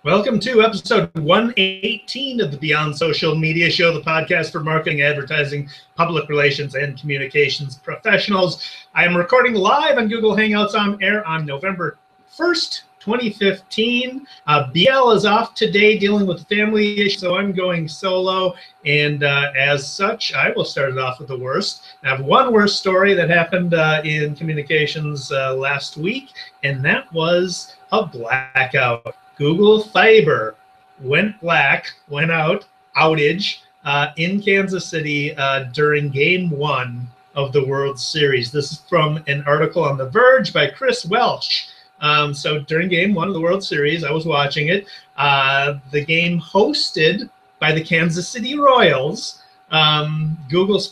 Welcome to episode 118 of the Beyond Social Media Show, the podcast for marketing, advertising, public relations, and communications professionals. I am recording live on Google Hangouts on air on November 1st, 2015. BL is off today dealing with family issues, so I'm going solo. And as such, I will start it off with the worst. I have one worst story that happened in communications last week, and that was a blackout. Google Fiber went black, went out, outage in Kansas City during Game 1 of the World Series. This is from an article on The Verge by Chris Welch. So during Game 1 of the World Series, I was watching it. The game hosted by the Kansas City Royals, Google's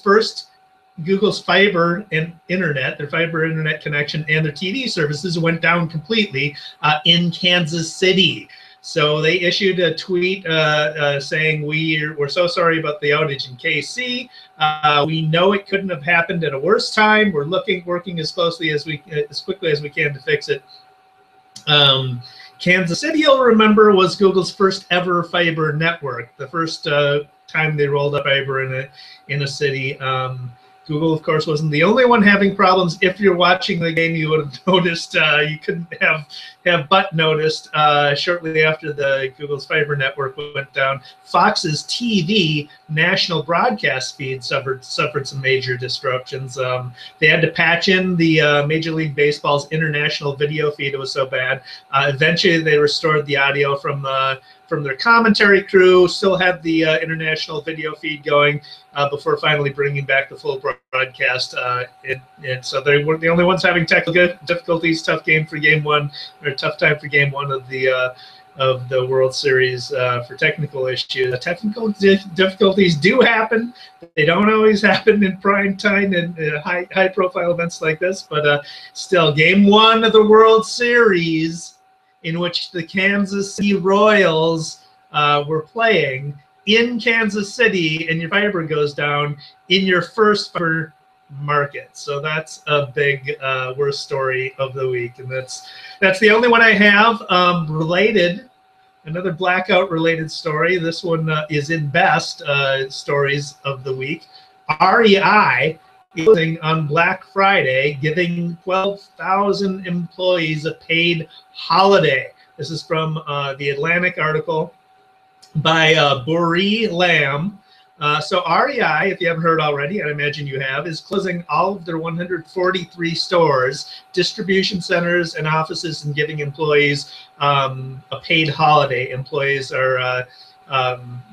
fiber and internet, their fiber internet connection and their TV services went down completely in Kansas City. So they issued a tweet saying, we're so sorry about the outage in KC. We know it couldn't have happened at a worse time. We're working as quickly as we can to fix it. Kansas City, you'll remember, was Google's first ever fiber network. The first time they rolled out fiber in a city. Google, of course, wasn't the only one having problems. If you're watching the game, you would have noticed, you couldn't have but noticed shortly after the Google's fiber network went down, Fox's TV national broadcast feed suffered some major disruptions. They had to patch in the Major League Baseball's international video feed. It was so bad. Eventually, they restored the audio from their commentary crew, still had the international video feed going before finally bringing back the full broadcast. And so they weren't the only ones having technical difficulties. Tough time for Game 1 of the World Series for technical issues. Technical difficulties do happen. They don't always happen in prime time and high-profile events like this, but still, Game 1 of the World Series, in which the Kansas City Royals were playing in Kansas City, and your fiber goes down in your first fiber market. So that's a big worst story of the week, and that's the only one I have. Another blackout related story. This one is in best stories of the week. REI on Black Friday, giving 12,000 employees a paid holiday. This is from the Atlantic article by Buri Lam. So REI, if you haven't heard already, I imagine you have, is closing all of their 143 stores, distribution centers, and offices, and giving employees a paid holiday. Employees are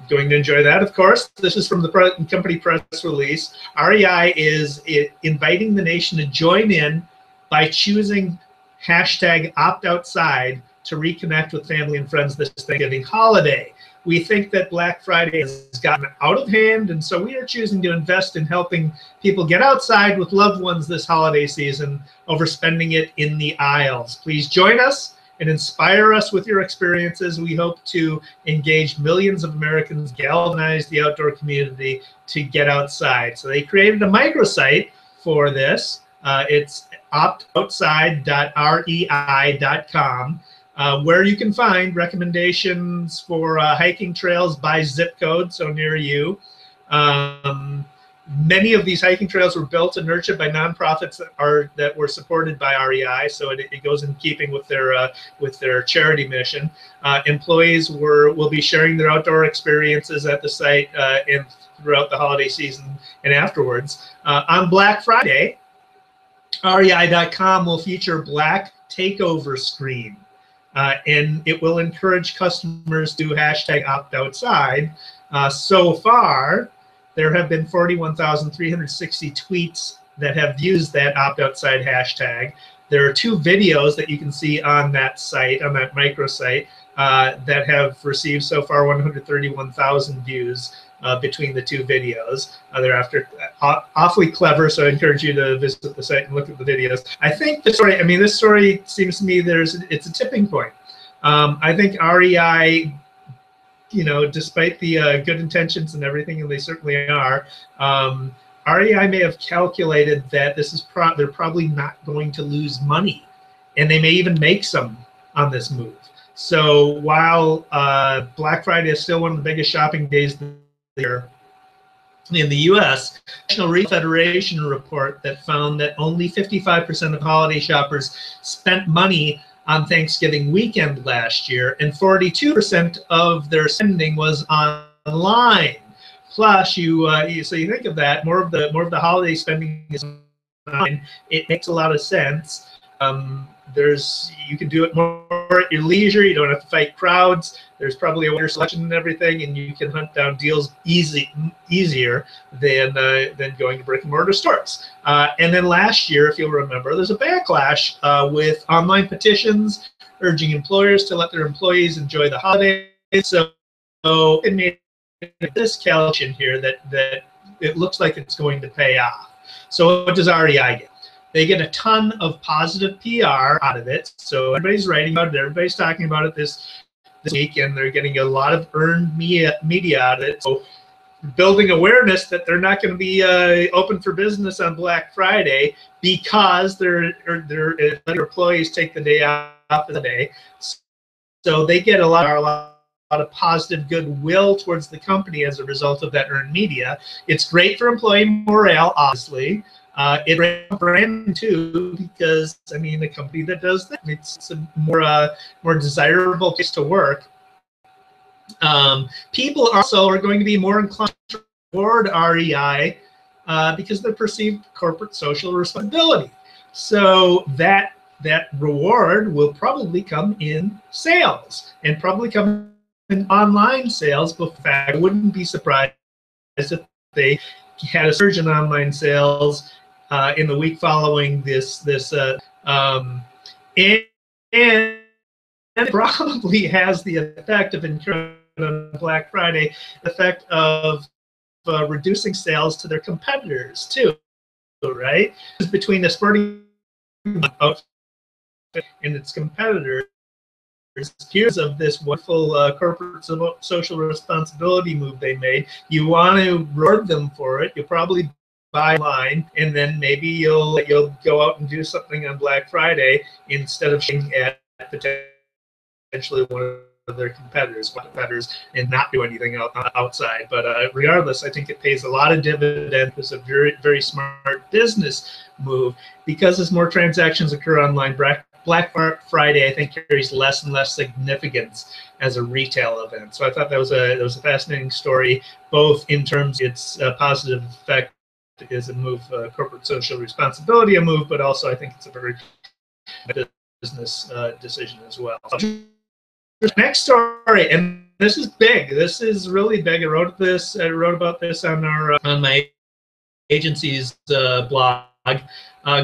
going to enjoy that, of course. This is from the company press release. REI is inviting the nation to join in by choosing hashtag #OptOutside to reconnect with family and friends this Thanksgiving holiday. We think that Black Friday has gotten out of hand, and so we are choosing to invest in helping people get outside with loved ones this holiday season over spending it in the aisles. Please join us and inspire us with your experiences. We hope to engage millions of Americans, galvanize the outdoor community to get outside. So they created a microsite for this. It's optoutside.rei.com, where you can find recommendations for hiking trails by zip code, so near you. Many of these hiking trails were built and nurtured by nonprofits that were supported by REI, so it goes in keeping with their charity mission. Employees will be sharing their outdoor experiences at the site and throughout the holiday season and afterwards. On Black Friday, REI.com will feature Black Takeover Screen, and it will encourage customers to hashtag #OptOutside. So far, there have been 41,360 tweets that have used that #OptOutside hashtag. There are 2 videos that you can see on that site, on that microsite, that have received so far 131,000 views between the 2 videos. They're awfully clever, so I encourage you to visit the site and look at the videos. I think this story seems to me it's a tipping point. I think REI, despite the good intentions and everything, and they certainly are, REI may have calculated that they're probably not going to lose money, and they may even make some on this move. So while Black Friday is still one of the biggest shopping days of the year in the U.S., National Retail Federation report that found that only 55% of holiday shoppers spent money on Thanksgiving weekend last year, and 42% of their spending was online. Plus, so you think of that, more of the holiday spending is online. It makes a lot of sense. You can do it more at your leisure. You don't have to fight crowds. There's probably a wider selection and everything, and you can hunt down deals easier than going to brick and mortar stores. And then last year, if you'll remember, there's a backlash with online petitions urging employers to let their employees enjoy the holidays. So it made this calculation here that it looks like it's going to pay off. So what does REI get? They get a ton of positive PR out of it. So everybody's writing about it. Everybody's talking about it this week, and they're getting a lot of earned media out of it. So building awareness that they're not going to be open for business on Black Friday because their employees take the day off of the day. So they get a lot of positive goodwill towards the company as a result of that earned media. It's great for employee morale, obviously. It's great for brand too, because I mean, a company that does that, it's a more desirable place to work. People also are going to be more inclined to reward REI because of their perceived corporate social responsibility. So that reward will probably come in sales, and probably come in online sales. But in fact, I wouldn't be surprised if they had a surge in online sales in the week following this and it probably has the effect of encouraging on Black Friday, the effect of reducing sales to their competitors too, right? Between the sporting outfit and its competitors, here's of this wonderful corporate social responsibility move they made. You want to reward them for it. You'll probably buy online, and then maybe you'll go out and do something on Black Friday instead of shooting at potentially one of their competitors and not do anything outside. But regardless, I think it pays a lot of dividends. It's a very, very smart business move because as more transactions occur online, Black Friday, I think, carries less and less significance as a retail event. So I thought that was a fascinating story, both in terms of its positive effect is a move, corporate social responsibility, a move, but also I think it's a very business decision as well. Next story, and this is big. This is really big. I wrote about this on my agency's blog.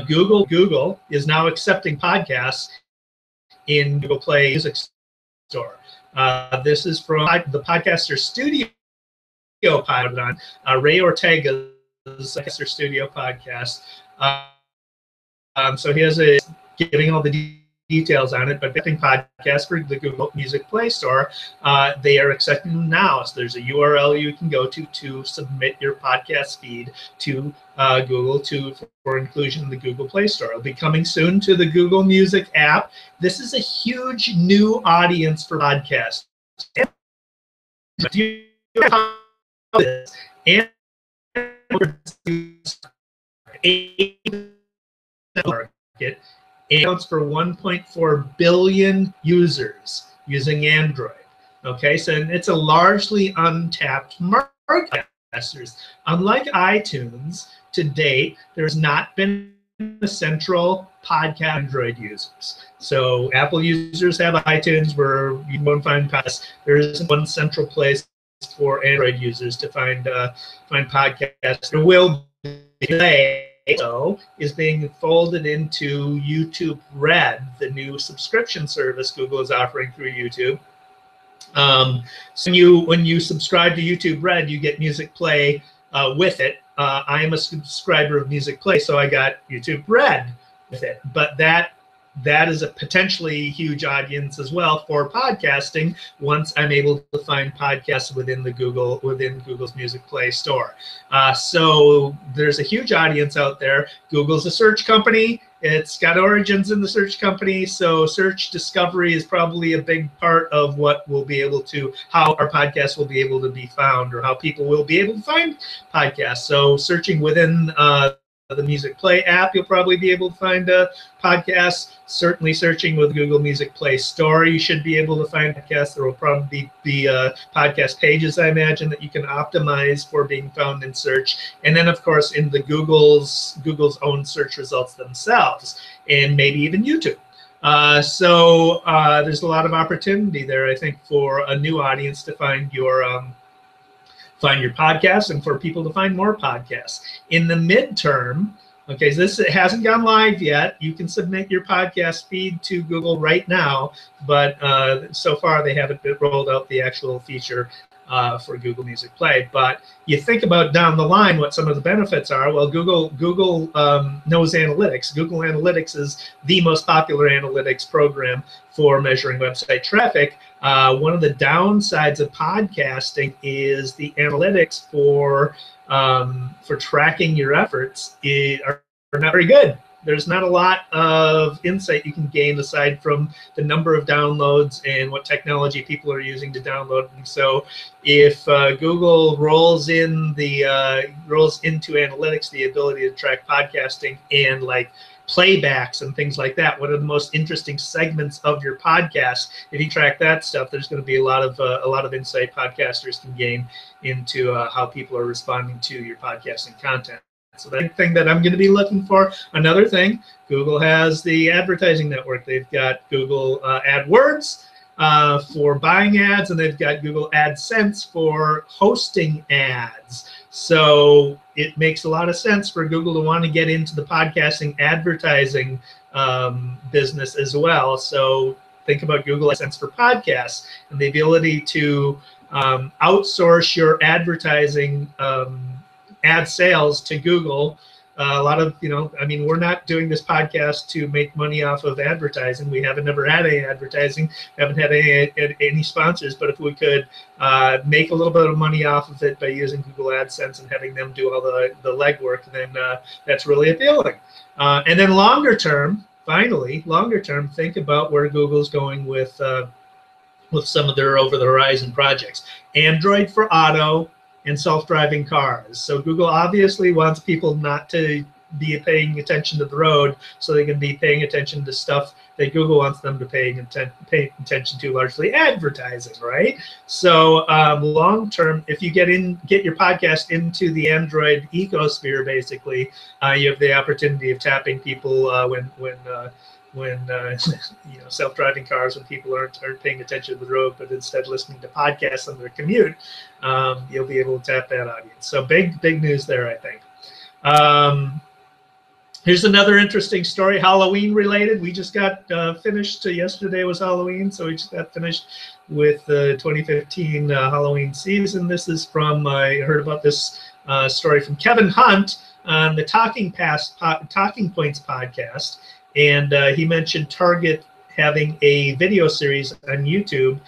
Google is now accepting podcasts in Google Play Music Store. This is from the Podcaster Studio pod on Ray Ortega's Podcaster Studio podcast. So he has giving all the details on it, but accepting podcasts for the Google Music Play Store. They are accepting them now. So there's a URL you can go to submit your podcast feed to Google for inclusion in the Google Play Store. It'll be coming soon to the Google Music app. This is a huge new audience for podcasts. And market accounts for 1.4 billion users using Android. Okay, so it's a largely untapped market. Unlike iTunes, to date, there's not been a central podcast Android users. So Apple users have iTunes where you can go and find podcasts. There isn't one central place for Android users to find podcasts. There will be. Is being folded into YouTube Red, the new subscription service Google is offering through YouTube. So when you subscribe to YouTube Red, you get Music Play with it. I am a subscriber of Music Play, so I got YouTube Red with it. But that is a potentially huge audience as well for podcasting once I'm able to find podcasts within Google's Music Play Store. So there's a huge audience out there. Google's a search company. It's got origins in the search company, so search discovery is probably a big part of what we'll be able to, how our podcast will be able to be found, or how people will be able to find podcasts. So searching within the Music Play app, you'll probably be able to find podcasts. Certainly searching with Google Music Play Store, you should be able to find podcasts. There will probably be podcast pages, I imagine, that you can optimize for being found in search. And then, of course, in the Google's own search results themselves, and maybe even YouTube. So there's a lot of opportunity there, I think, for a new audience to find your podcast, and for people to find more podcasts. In the midterm, okay, so this hasn't gone live yet. You can submit your podcast feed to Google right now, but so far they haven't rolled out the actual feature for Google Music Play. But you think about down the line what some of the benefits are. Well, Google knows analytics. Google Analytics is the most popular analytics program for measuring website traffic. One of the downsides of podcasting is the analytics for tracking your efforts are not very good. There's not a lot of insight you can gain aside from the number of downloads and what technology people are using to download. And so if Google rolls into analytics the ability to track podcasting and like playbacks and things like that, what are the most interesting segments of your podcast? If you track that stuff, there's going to be a lot of insight podcasters can gain into how people are responding to your podcasting content. So that's the thing that I'm going to be looking for. Another thing, Google has the advertising network. They've got Google AdWords for buying ads, and they've got Google AdSense for hosting ads. So it makes a lot of sense for Google to want to get into the podcasting advertising business as well. So think about Google AdSense for podcasts and the ability to outsource your advertising ad sales to Google. A lot of, I mean, we're not doing this podcast to make money off of advertising. We haven't ever had any advertising, haven't had any sponsors, but if we could make a little bit of money off of it by using Google AdSense and having them do all the legwork, then that's really appealing. And then longer term, think about where Google's going with some of their over-the-horizon projects. Android for Auto, and self-driving cars. So Google obviously wants people not to be paying attention to the road, so they can be paying attention to stuff that Google wants them to pay attention to, largely advertising, right? So long term, if you get your podcast into the Android ecosphere, basically, you have the opportunity of tapping people when self-driving cars, when people aren't paying attention to the road, but instead listening to podcasts on their commute, you'll be able to tap that audience. So big news there, I think. Here's another interesting story, Halloween related. We just got finished. Yesterday was Halloween, so we just got finished with the 2015 Halloween season. This is from, I heard about this story from Kevin Hunt on the Talking Points podcast. And he mentioned Target having a video series on YouTube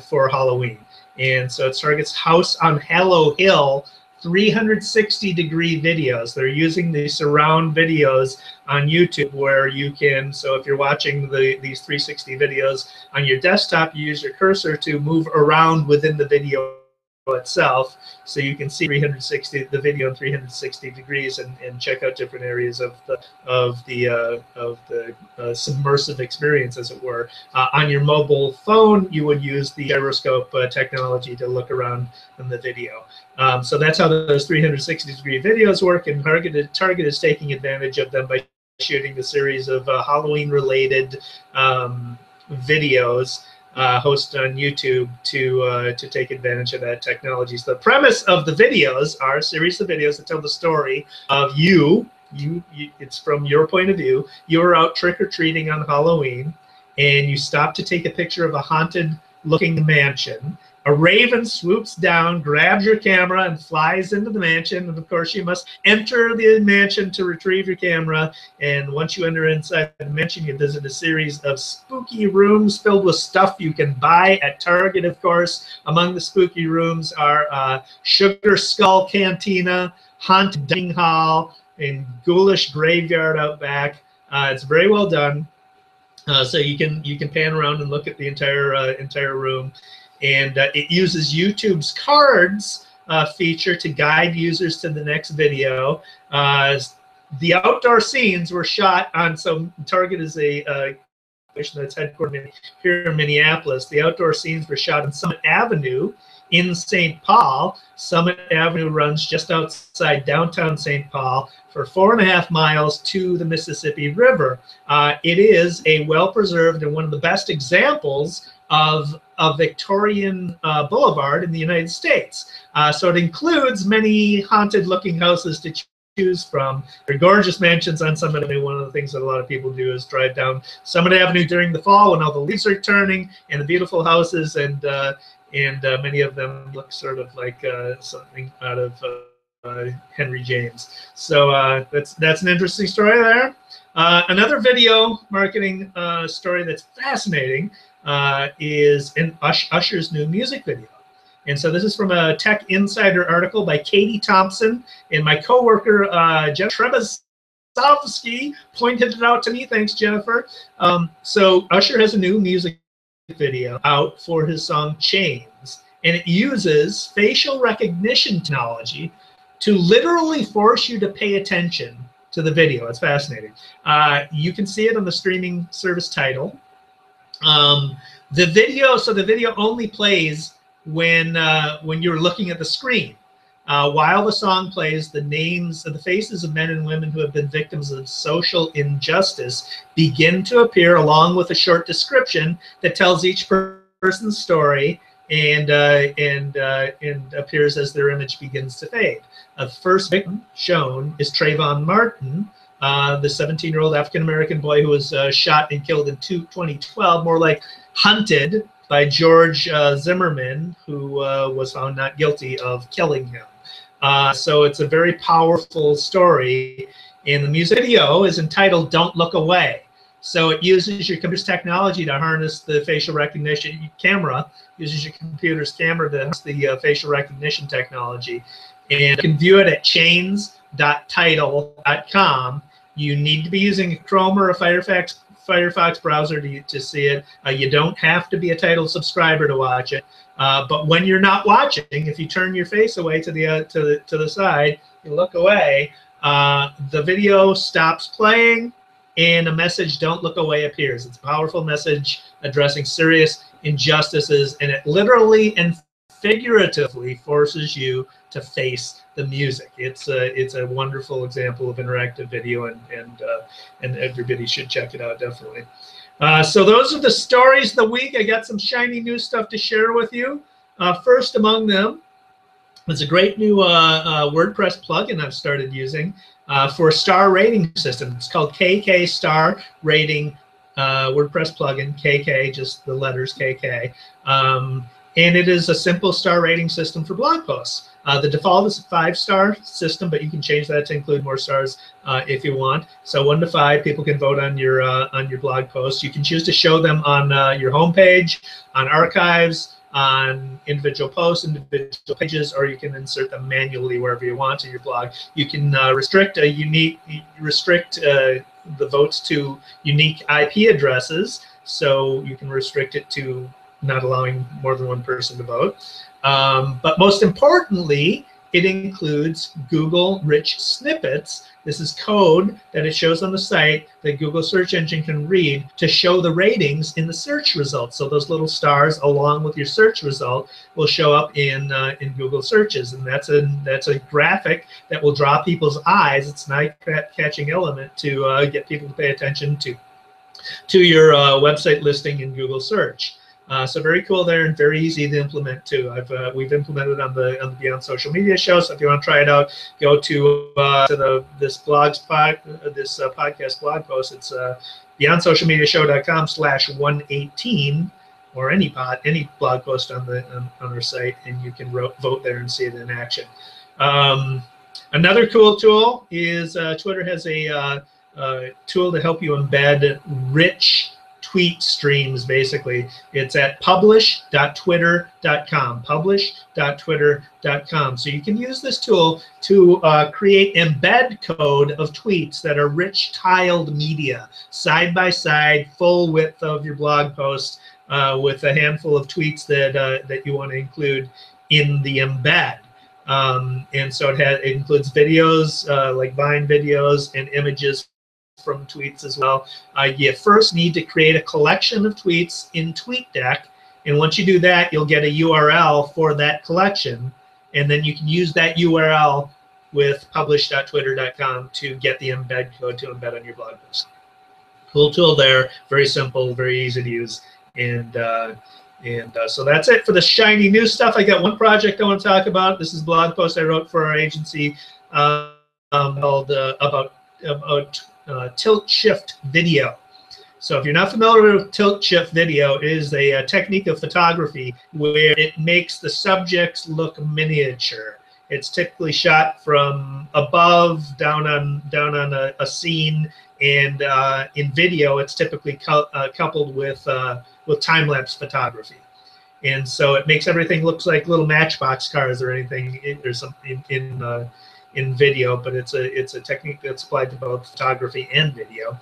for Halloween. And so it's Target's House on Hallow Hill, 360-degree videos. They're using the surround videos on YouTube where you can, so if you're watching these 360 videos on your desktop, you use your cursor to move around within the video itself, so you can see the video in 360 degrees and check out different areas of the submersive experience, as it were. On your mobile phone, you would use the gyroscope technology to look around in the video. So that's how those 360-degree videos work, and Target is taking advantage of them by shooting a series of Halloween-related videos hosted on YouTube to take advantage of that technology. So the premise of the videos are a series of videos that tell the story of you. It's from your point of view. You're out trick-or-treating on Halloween, and you stop to take a picture of a haunted-looking mansion. A raven swoops down, grabs your camera, and flies into the mansion. And of course, you must enter the mansion to retrieve your camera. And once you enter inside the mansion, you visit a series of spooky rooms filled with stuff you can buy at Target, of course. Among the spooky rooms are Sugar Skull Cantina, Haunted Dining Hall, and Ghoulish Graveyard out back. It's very well done. So you can pan around and look at the entire room, and it uses YouTube's cards feature to guide users to the next video. The outdoor scenes were shot on, so Target is a that's headquartered here in Minneapolis. The outdoor scenes were shot on Summit Avenue in St. Paul. Summit Avenue runs just outside downtown St. Paul for 4.5 miles to the Mississippi River. It is a well-preserved and one of the best examples of a Victorian boulevard in the United States. So it includes many haunted-looking houses to choose from. They're gorgeous mansions on Summit Avenue. One of the things that a lot of people do is drive down Summit Avenue during the fall when all the leaves are turning and the beautiful houses, and many of them look sort of like something out of Henry James. So that's an interesting story there. Another video marketing story that's fascinating is in Usher's new music video. And so this is from a Tech Insider article by Katie Thompson, and my coworker Jennifer Trebasowski pointed it out to me. Thanks, Jennifer. So Usher has a new music video out for his song Chains, and it uses facial recognition technology to literally force you to pay attention to the video. It's fascinating. You can see it on the streaming service Tidal. The video only plays when you're looking at the screen. While the song plays, the names of the faces of men and women who have been victims of social injustice begin to appear, along with a short description that tells each person's story and appears as their image begins to fade. The first victim shown is Trayvon Martin, the 17-year-old African-American boy who was shot and killed in 2012, more like hunted by George Zimmerman, who was found not guilty of killing him. So it's a very powerful story. And the music video is entitled Don't Look Away. So it uses your computer's technology to harness the facial recognition camera, uses your computer's camera to harness the facial recognition technology. And you can view it at chains.tidal.com. You need to be using a Chrome or a Firefox browser to see it. You don't have to be a Tidal subscriber to watch it. But when you're not watching, if you turn your face away to the side, you look away, the video stops playing, and a message "Don't Look Away" appears. It's a powerful message addressing serious injustices, and it literally and figuratively forces you to face the music. It's a wonderful example of interactive video, and everybody should check it out, definitely. So those are the stories of the week. I got some shiny new stuff to share with you. First among them is a great new WordPress plugin I've started using for a star rating system. It's called KK Star Rating WordPress plugin, KK, just the letters KK. And it is a simple star rating system for blog posts. The default is a 5-star system, but you can change that to include more stars if you want. So 1 to 5, people can vote on your blog posts. You can choose to show them on your homepage, on archives, on individual posts, individual pages, or you can insert them manually wherever you want in your blog. You can restrict the votes to unique IP addresses, so you can restrict it to not allowing more than one person to vote. But most importantly, it includes Google rich snippets. This is code that it shows on the site that Google search engine can read to show the ratings in the search results. So those little stars along with your search result will show up in Google searches, and that's a graphic that will draw people's eyes. It's an eye-catching element to get people to pay attention to your website listing in Google search. So very cool there, and very easy to implement too. We've implemented on the Beyond Social Media show. So if you want to try it out, go to this podcast blog post. It's beyondsocialmediashow.com/118, or any blog post on our site, and you can vote there and see it in action. Another cool tool is Twitter has a tool to help you embed rich tweet streams, basically. It's at publish.twitter.com, publish.twitter.com. So you can use this tool to create embed code of tweets that are rich tiled media, side by side, full width of your blog post, with a handful of tweets that you want to include in the embed. And so it includes videos, like Vine videos, and images from tweets as well. You first need to create a collection of tweets in TweetDeck, and once you do that, you'll get a URL for that collection, and then you can use that URL with publish.twitter.com to get the embed code to embed on your blog post. Cool tool there, very simple, very easy to use, and so that's it for the shiny new stuff. I got one project I want to talk about. This is a blog post I wrote for our agency called about tilt shift video. So if you're not familiar with tilt shift video, it is a technique of photography where it makes the subjects look miniature. It's typically shot from above down on a scene, and in video it's typically coupled with time-lapse photography. And so it makes everything look like little Matchbox cars or anything. There's something in video, but it's a technique that's applied to both photography and video.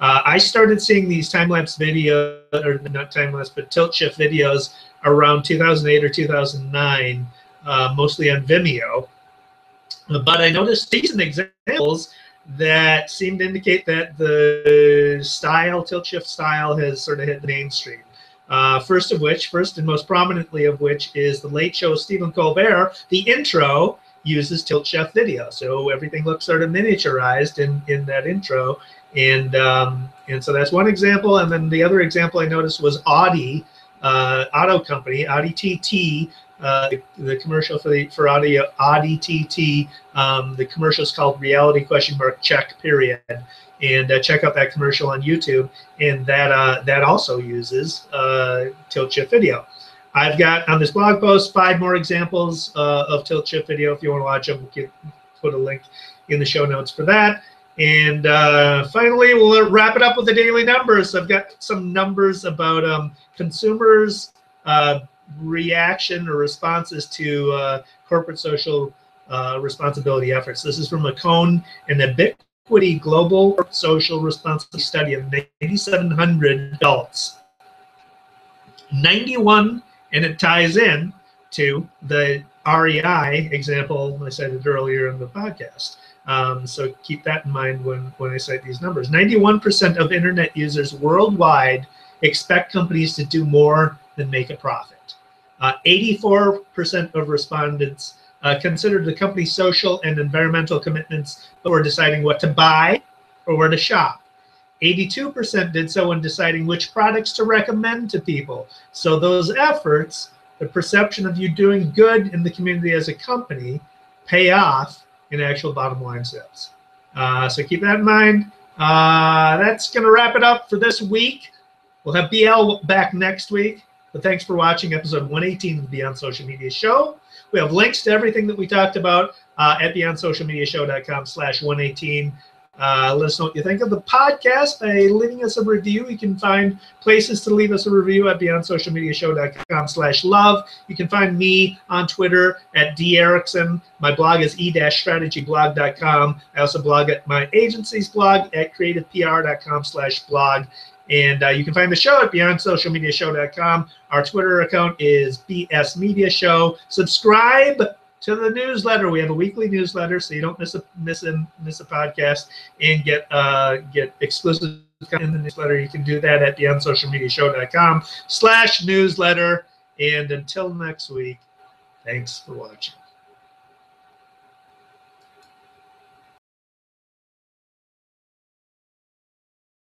I started seeing these time-lapse video, or not time-lapse, but tilt shift videos around 2008 or 2009, mostly on Vimeo. But I noticed decent examples that seem to indicate that the tilt shift style has sort of hit the mainstream. First and most prominently of which is the Late Show with Stephen Colbert. The intro uses tilt shift video, so everything looks sort of miniaturized in that intro, and so that's one example. And then the other example I noticed was Audi, auto company, Audi TT. The commercial for Audi TT. The commercial is called reality ? Check period. And check out that commercial on YouTube, and that also uses tilt shift video. I've got on this blog post 5 more examples of tilt shift video. If you want to watch them, we can put a link in the show notes for that. And finally, we'll wrap it up with the daily numbers. I've got some numbers about consumers' reaction or responses to corporate social responsibility efforts. This is from a Cone and a bit Global Social Responsibility Study of 9,700 adults. 91, and it ties in to the REI example I cited earlier in the podcast. So keep that in mind when I cite these numbers. 91% of internet users worldwide expect companies to do more than make a profit. 84% of respondents considered the company's social and environmental commitments before deciding what to buy or where to shop. 82% did so when deciding which products to recommend to people. So those efforts, the perception of you doing good in the community as a company, pay off in actual bottom line sales. So keep that in mind. That's going to wrap it up for this week. We'll have BL back next week. But thanks for watching episode 118 of the Beyond Social Media Show. We have links to everything that we talked about at beyondsocialmediashow.com/118. Let us know what you think of the podcast by leaving us a review. You can find places to leave us a review at beyondsocialmediashow.com/love. You can find me on Twitter at @DErickson. My blog is e-strategyblog.com. I also blog at my agency's blog at creativepr.com/blog. And you can find the show at beyondsocialmediashow.com. Our Twitter account is BS Media Show. Subscribe to the newsletter. We have a weekly newsletter, so you don't miss a podcast and get exclusive in the newsletter. You can do that at beyondsocialmediashow.com/newsletter. And until next week, thanks for watching.